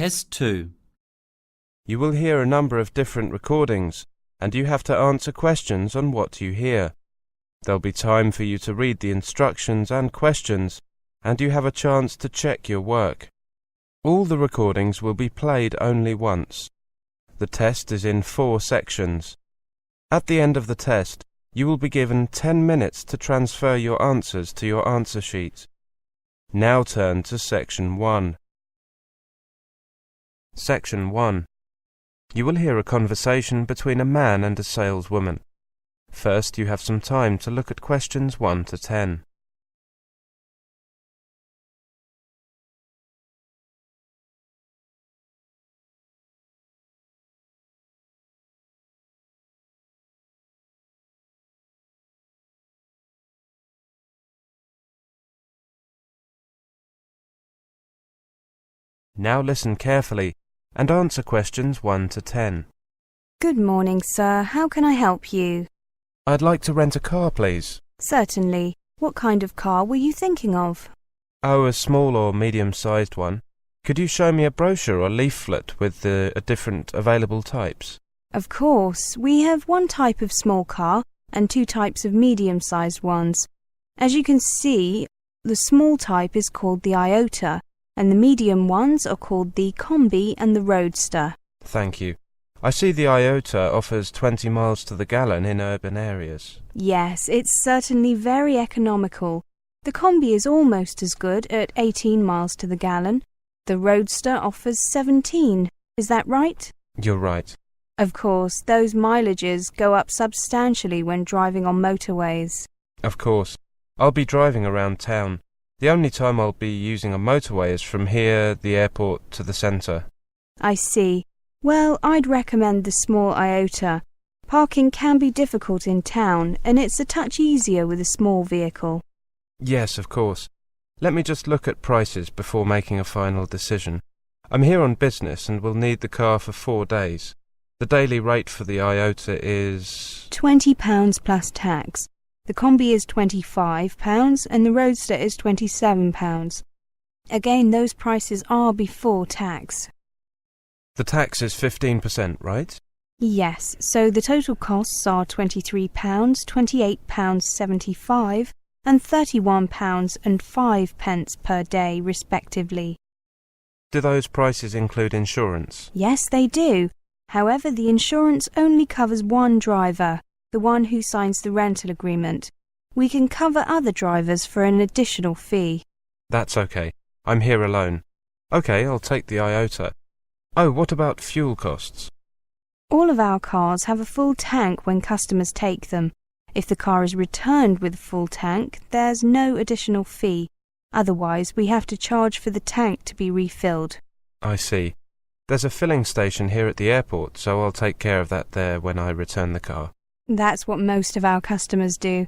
Test 2. You will hear a number of different recordings, and you have to answer questions on what you hear. There'll be time for you to read the instructions and questions, and you have a chance to check your work. All the recordings will be played only once. The test is in 4 sections. At the end of the test, you will be given 10 minutes to transfer your answers to your answer sheet. Now turn to Section 1. Section 1. You will hear a conversation between a man and a saleswoman. First, you have some time to look at questions 1 to 10. Now listen carefully and answer questions 1 to 10. Good morning, sir. How can I help you? I'd like to rent a car, please. Certainly. What kind of car were you thinking of? Oh, a small or medium-sized one. Could you show me a brochure or leaflet with the different available types? Of course. We have one type of small car and 2 types of medium-sized ones. As you can see, the small type is called the Iota, and the medium ones are called the Combi and the Roadster. Thank you. I see the Iota offers 20 miles to the gallon in urban areas. Yes, it's certainly very economical. The Combi is almost as good at 18 miles to the gallon. The Roadster offers 17. Is that right? You're right. Of course, those mileages go up substantially when driving on motorways. Of course. I'll be driving around town. The only time I'll be using a motorway is from here, the airport, to the centre. I see. Well, I'd recommend the small Iota. Parking can be difficult in town, and it's a touch easier with a small vehicle. Yes, of course. Let me just look at prices before making a final decision. I'm here on business and will need the car for 4 days. The daily rate for the Iota is £20 plus tax. The Combi is £25 and the Roadster is £27. Again, those prices are before tax. The tax is 15%, right? Yes, so the total costs are £23, £28.75 and £31.05 per day, respectively. Do those prices include insurance? Yes, they do. However, the insurance only covers one driver, the one who signs the rental agreement. We can cover other drivers for an additional fee. That's okay. I'm here alone. Okay, I'll take the Iota. Oh, what about fuel costs? All of our cars have a full tank when customers take them. If the car is returned with a full tank, there's no additional fee. Otherwise, we have to charge for the tank to be refilled. I see. There's a filling station here at the airport, so I'll take care of that there when I return the car. That's what most of our customers do.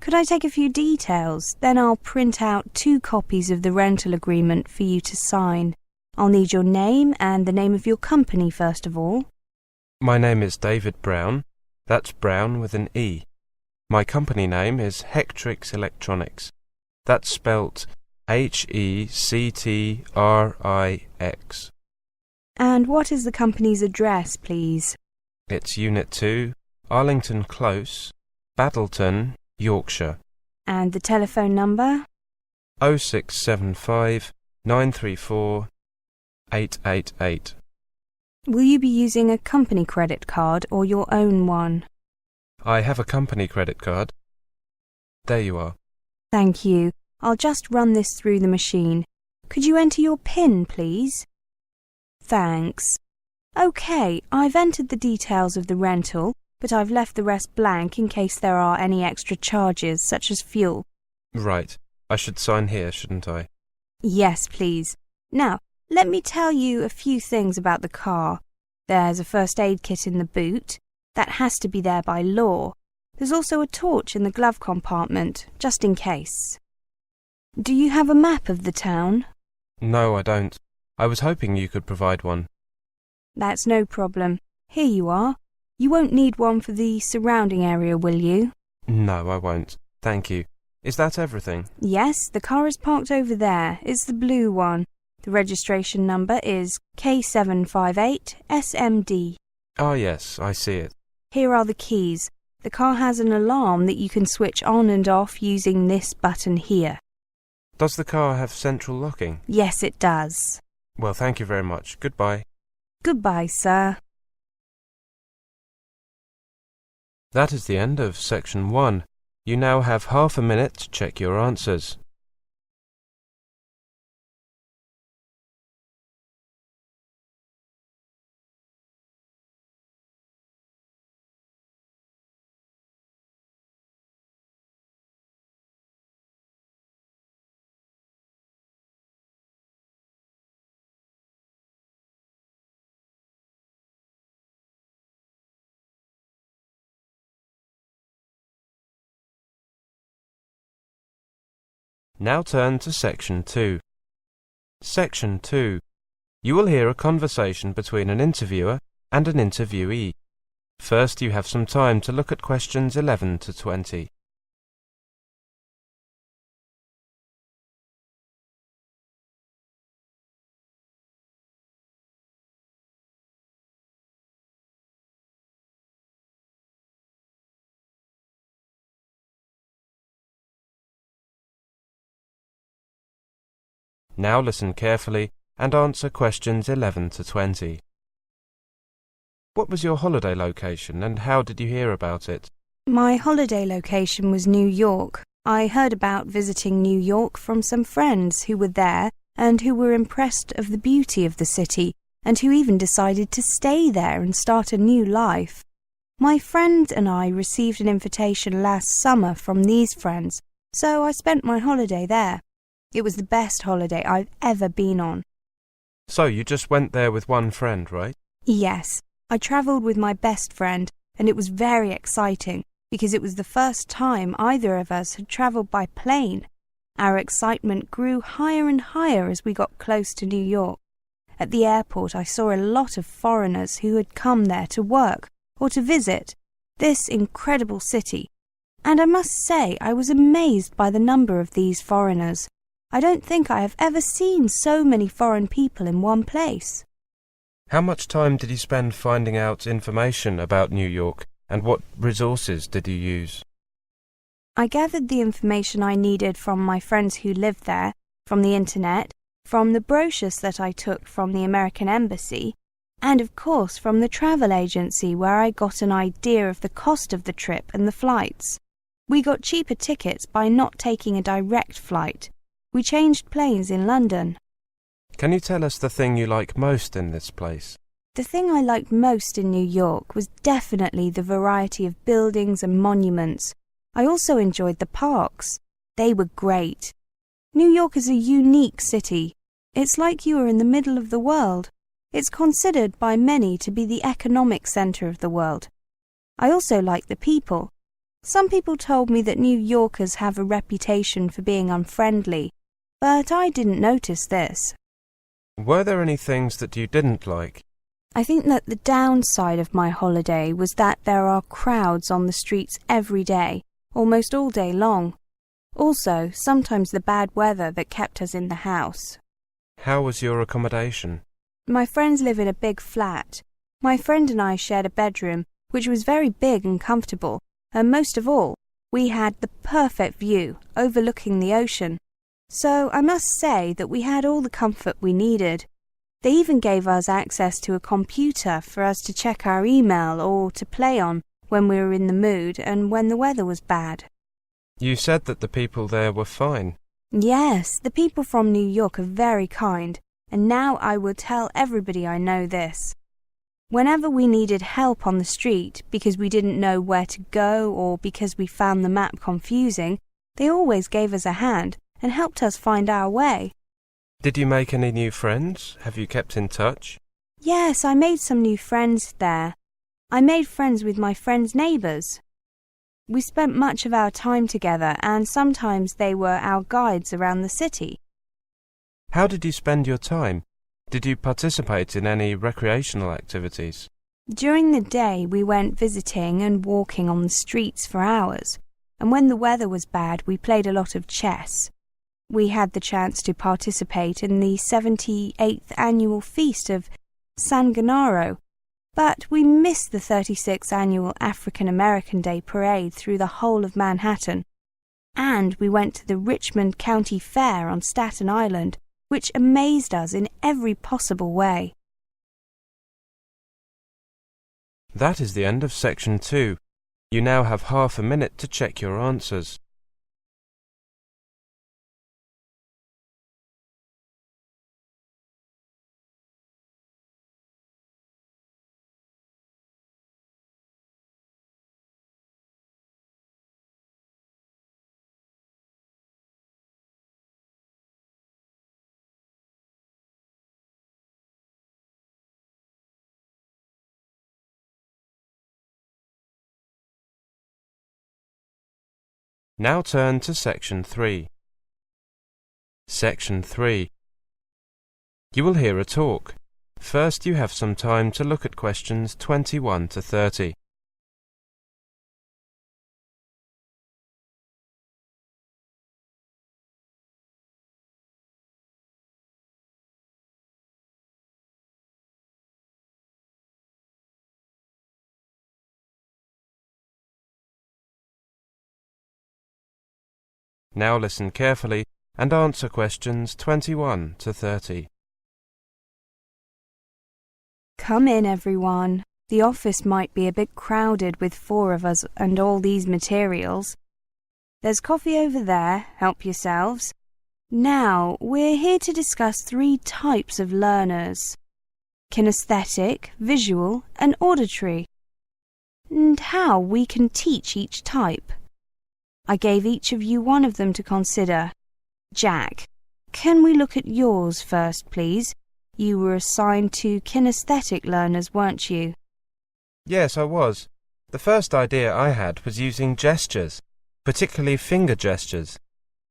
Could I take a few details? Then I'll print out 2 copies of the rental agreement for you to sign. I'll need your name and the name of your company first of all. My name is David Brown. That's Brown with an E. My company name is Hectrix Electronics. That's spelt Hectrix. And what is the company's address, please? It's Unit 2, Arlington Close, Battleton, Yorkshire. And the telephone number? 0675 934 888. Will you be using a company credit card or your own one? I have a company credit card. There you are. Thank you. I'll just run this through the machine. Could you enter your PIN, please? Thanks. OK, I've entered the details of the rental, but I've left the rest blank in case there are any extra charges, such as fuel. Right. I should sign here, shouldn't I? Yes, please. Now, let me tell you a few things about the car. There's a first aid kit in the boot. That has to be there by law. There's also a torch in the glove compartment, just in case. Do you have a map of the town? No, I don't. I was hoping you could provide one. That's no problem. Here you are. You won't need one for the surrounding area, will you? No, I won't. Thank you. Is that everything? Yes, the car is parked over there. It's the blue one. The registration number is K758SMD. Ah, yes, I see it. Here are the keys. The car has an alarm that you can switch on and off using this button here. Does the car have central locking? Yes, it does. Well, thank you very much. Goodbye. Goodbye, sir. That is the end of section 1. You now have half a minute to check your answers. Now turn to section 2. Section 2. You will hear a conversation between an interviewer and an interviewee. First, you have some time to look at questions 11 to 20. Now listen carefully and answer questions 11 to 20. What was your holiday location and how did you hear about it? My holiday location was New York. I heard about visiting New York from some friends who were there and who were impressed of the beauty of the city and who even decided to stay there and start a new life. My friend and I received an invitation last summer from these friends, so I spent my holiday there. It was the best holiday I've ever been on. So you just went there with one friend, right? Yes, I travelled with my best friend and it was very exciting because it was the first time either of us had travelled by plane. Our excitement grew higher and higher as we got close to New York. At the airport I saw a lot of foreigners who had come there to work or to visit this incredible city. And I must say I was amazed by the number of these foreigners. I don't think I have ever seen so many foreign people in one place. How much time did you spend finding out information about New York and what resources did you use? I gathered the information I needed from my friends who lived there, from the internet, from the brochures that I took from the American Embassy, and of course from the travel agency where I got an idea of the cost of the trip and the flights. We got cheaper tickets by not taking a direct flight. We changed planes in London. Can you tell us the thing you like most in this place? The thing I liked most in New York was definitely the variety of buildings and monuments. I also enjoyed the parks. They were great. New York is a unique city. It's like you are in the middle of the world. It's considered by many to be the economic centre of the world. I also like the people. Some people told me that New Yorkers have a reputation for being unfriendly, but I didn't notice this. Were there any things that you didn't like? I think that the downside of my holiday was that there are crowds on the streets every day, almost all day long. Also, sometimes the bad weather that kept us in the house. How was your accommodation? My friends live in a big flat. My friend and I shared a bedroom, which was very big and comfortable, and most of all, we had the perfect view overlooking the ocean. So I must say that we had all the comfort we needed. They even gave us access to a computer for us to check our email or to play on when we were in the mood and when the weather was bad. You said that the people there were fine. Yes, the people from New York are very kind, and now I will tell everybody I know this. Whenever we needed help on the street because we didn't know where to go or because we found the map confusing, they always gave us a hand and helped us find our way. Did you make any new friends? Have you kept in touch? Yes, I made some new friends there. I made friends with my friends' neighbours. We spent much of our time together and sometimes they were our guides around the city. How did you spend your time? Did you participate in any recreational activities? During the day we went visiting and walking on the streets for hours, and when the weather was bad we played a lot of chess. We had the chance to participate in the 78th annual feast of San Gennaro, but we missed the 36th annual African American Day parade through the whole of Manhattan. And we went to the Richmond County Fair on Staten Island, which amazed us in every possible way. That is the end of section 2. You now have half a minute to check your answers. Now turn to section 3. Section 3. You will hear a talk. First, you have some time to look at questions 21 to 30. Now listen carefully and answer questions 21 to 30. Come in, everyone. The office might be a bit crowded with 4 of us and all these materials. There's coffee over there, help yourselves. Now, we're here to discuss 3 types of learners: kinesthetic, visual, and auditory, and how we can teach each type. I gave each of you one of them to consider. Jack, can we look at yours first, please? You were assigned to kinesthetic learners, weren't you? Yes, I was. The first idea I had was using gestures, particularly finger gestures.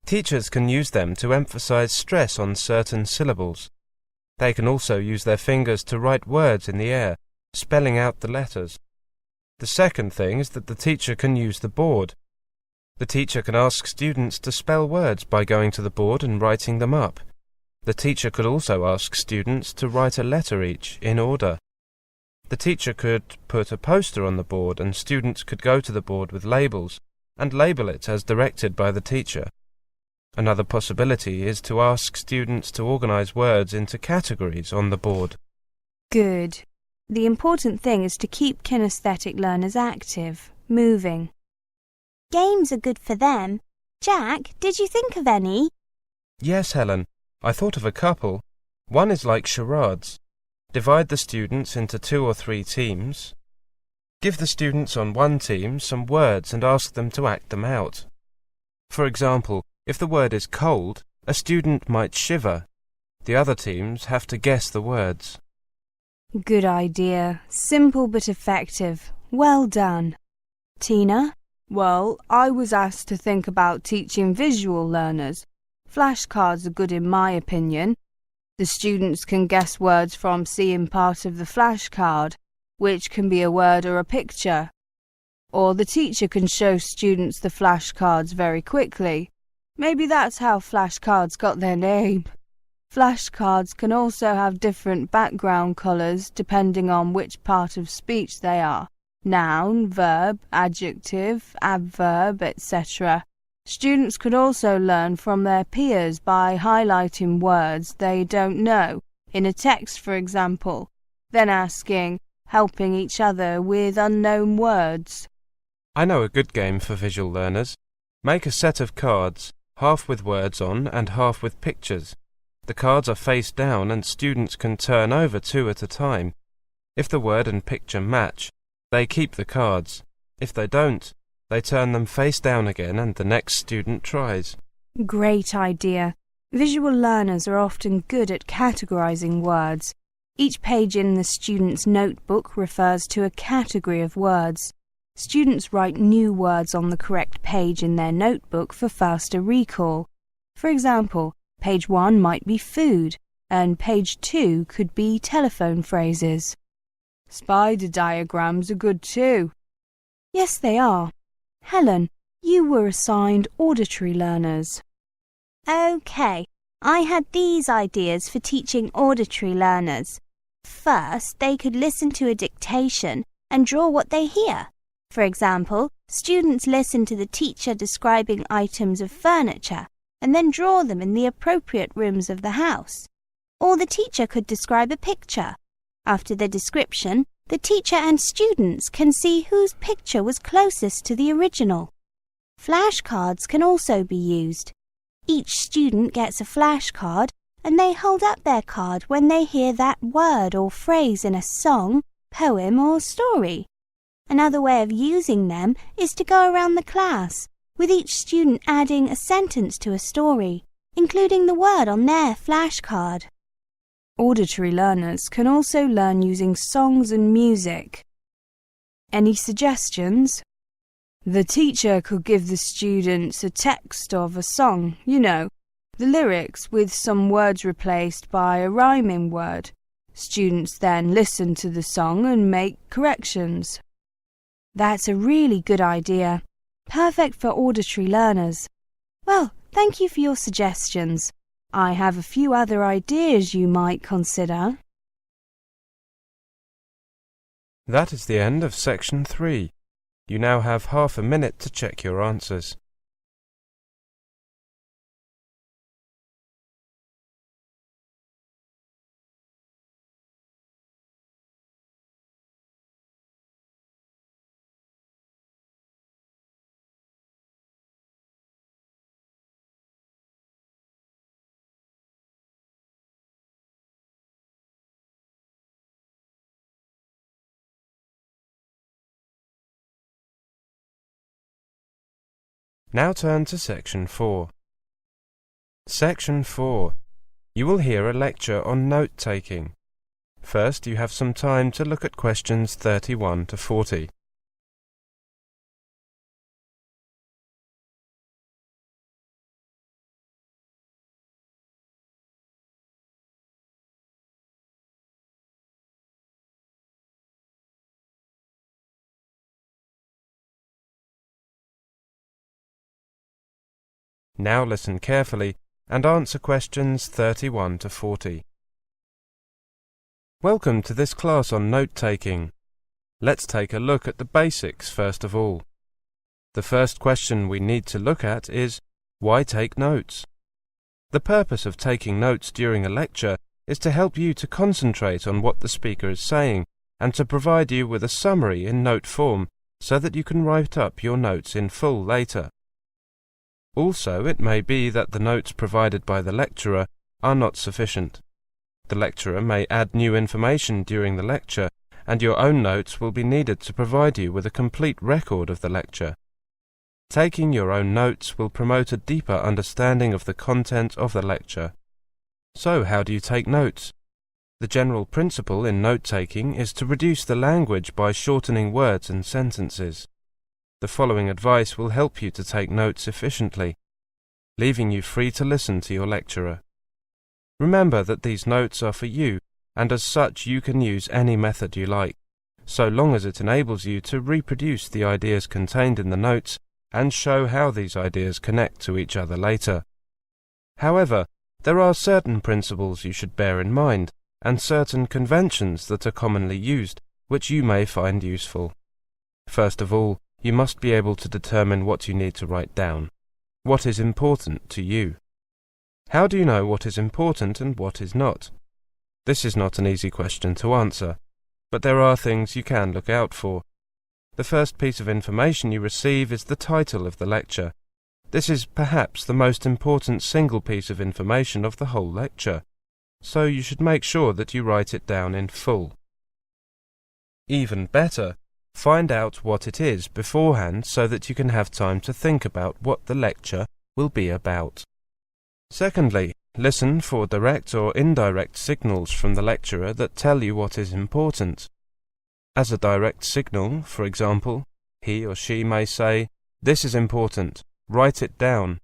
Teachers can use them to emphasize stress on certain syllables. They can also use their fingers to write words in the air, spelling out the letters. The second thing is that the teacher can use the board. The teacher can ask students to spell words by going to the board and writing them up. The teacher could also ask students to write a letter each, in order. The teacher could put a poster on the board and students could go to the board with labels and label it as directed by the teacher. Another possibility is to ask students to organize words into categories on the board. Good. The important thing is to keep kinesthetic learners active, moving. Games are good for them. Jack, did you think of any? Yes, Helen. I thought of a couple. One is like charades. Divide the students into 2 or 3 teams. Give the students on one team some words and ask them to act them out. For example, if the word is cold, a student might shiver. The other teams have to guess the words. Good idea. Simple but effective. Well done. Tina? Well, I was asked to think about teaching visual learners. Flashcards are good in my opinion. The students can guess words from seeing part of the flashcard, which can be a word or a picture. Or the teacher can show students the flashcards very quickly. Maybe that's how flashcards got their name. Flashcards can also have different background colours depending on which part of speech they are. Noun, verb, adjective, adverb, etc. Students could also learn from their peers by highlighting words they don't know, in a text for example, then helping each other with unknown words. I know a good game for visual learners. Make a set of cards, half with words on and half with pictures. The cards are face down and students can turn over 2 at a time. If the word and picture match, they keep the cards. If they don't, they turn them face down again and the next student tries. Great idea. Visual learners are often good at categorizing words. Each page in the student's notebook refers to a category of words. Students write new words on the correct page in their notebook for faster recall. For example, page 1 might be food, and page 2 could be telephone phrases. Spider diagrams are good too. Yes, they are. Helen, you were assigned auditory learners. Okay, I had these ideas for teaching auditory learners. First, they could listen to a dictation and draw what they hear. For example, students listen to the teacher describing items of furniture and then draw them in the appropriate rooms of the house. Or the teacher could describe a picture. After the description, the teacher and students can see whose picture was closest to the original. Flashcards can also be used. Each student gets a flashcard and they hold up their card when they hear that word or phrase in a song, poem or story. Another way of using them is to go around the class, with each student adding a sentence to a story, including the word on their flashcard. Auditory learners can also learn using songs and music. Any suggestions? The teacher could give the students a text of a song, the lyrics with some words replaced by a rhyming word. Students then listen to the song and make corrections. That's a really good idea. Perfect for auditory learners. Well, thank you for your suggestions. I have a few other ideas you might consider. That is the end of section 3. You now have half a minute to check your answers. Now turn to section 4. Section 4. You will hear a lecture on note-taking. First, you have some time to look at questions 31 to 40. Now listen carefully and answer questions 31 to 40. Welcome to this class on note-taking. Let's take a look at the basics first of all. The first question we need to look at is, why take notes? The purpose of taking notes during a lecture is to help you to concentrate on what the speaker is saying and to provide you with a summary in note form so that you can write up your notes in full later. Also, it may be that the notes provided by the lecturer are not sufficient. The lecturer may add new information during the lecture, and your own notes will be needed to provide you with a complete record of the lecture. Taking your own notes will promote a deeper understanding of the content of the lecture. So, how do you take notes? The general principle in note-taking is to reduce the language by shortening words and sentences. The following advice will help you to take notes efficiently, leaving you free to listen to your lecturer. Remember that these notes are for you, and as such you can use any method you like, so long as it enables you to reproduce the ideas contained in the notes and show how these ideas connect to each other later. However, there are certain principles you should bear in mind, and certain conventions that are commonly used, which you may find useful. First of all, you must be able to determine what you need to write down. What is important to you? How do you know what is important and what is not? This is not an easy question to answer, but there are things you can look out for. The first piece of information you receive is the title of the lecture. This is perhaps the most important single piece of information of the whole lecture, so you should make sure that you write it down in full. Even better, find out what it is beforehand so that you can have time to think about what the lecture will be about. Secondly, listen for direct or indirect signals from the lecturer that tell you what is important. As a direct signal, for example, he or she may say, "This is important, write it down,"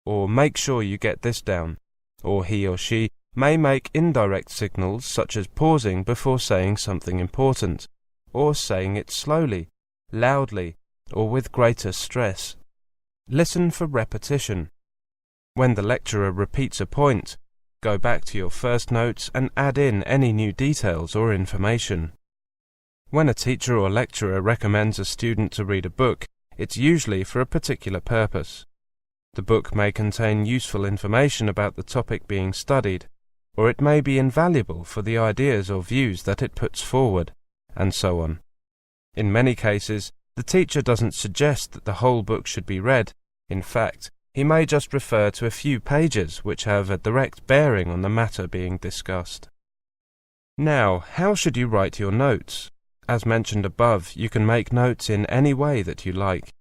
or "Make sure you get this down," or he or she may make indirect signals such as pausing before saying something important, or saying it slowly, loudly, or with greater stress. Listen for repetition. When the lecturer repeats a point, go back to your first notes and add in any new details or information. When a teacher or lecturer recommends a student to read a book, it's usually for a particular purpose. The book may contain useful information about the topic being studied, or it may be invaluable for the ideas or views that it puts forward, and so on. In many cases, the teacher doesn't suggest that the whole book should be read. In fact, he may just refer to a few pages which have a direct bearing on the matter being discussed. Now, how should you write your notes? As mentioned above, you can make notes in any way that you like,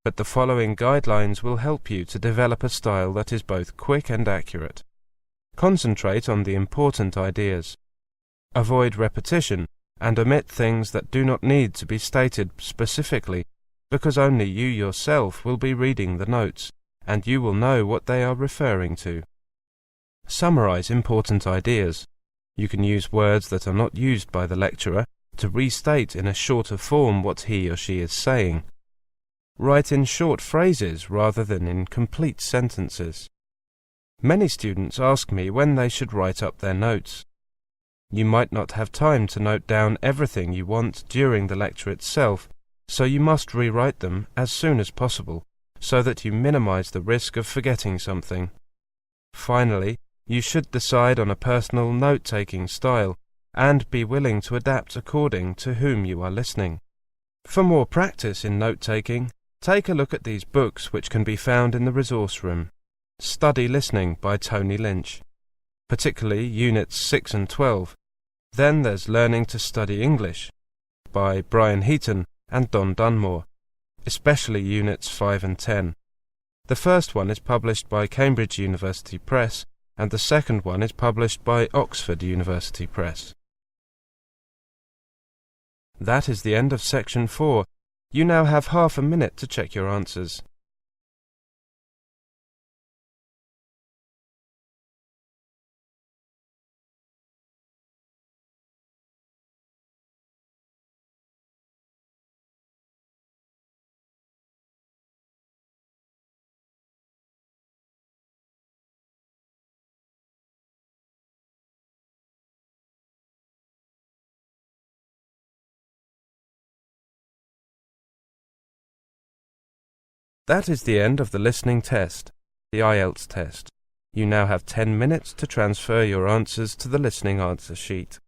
but the following guidelines will help you to develop a style that is both quick and accurate. Concentrate on the important ideas. Avoid repetition and omit things that do not need to be stated specifically, because only you yourself will be reading the notes, and you will know what they are referring to. Summarize important ideas. You can use words that are not used by the lecturer to restate in a shorter form what he or she is saying. Write in short phrases rather than in complete sentences. Many students ask me when they should write up their notes. You might not have time to note down everything you want during the lecture itself, so you must rewrite them as soon as possible, so that you minimize the risk of forgetting something. Finally, you should decide on a personal note-taking style, and be willing to adapt according to whom you are listening. For more practice in note-taking, take a look at these books which can be found in the resource room. Study Listening by Tony Lynch, particularly Units 6 and 12. Then there's Learning to Study English by Brian Heaton and Don Dunmore, especially Units 5 and 10. The first one is published by Cambridge University Press, and the second one is published by Oxford University Press. That is the end of Section 4. You now have half a minute to check your answers. That is the end of the listening test, the Ielts test. You now have 10 minutes to transfer your answers to the listening answer sheet.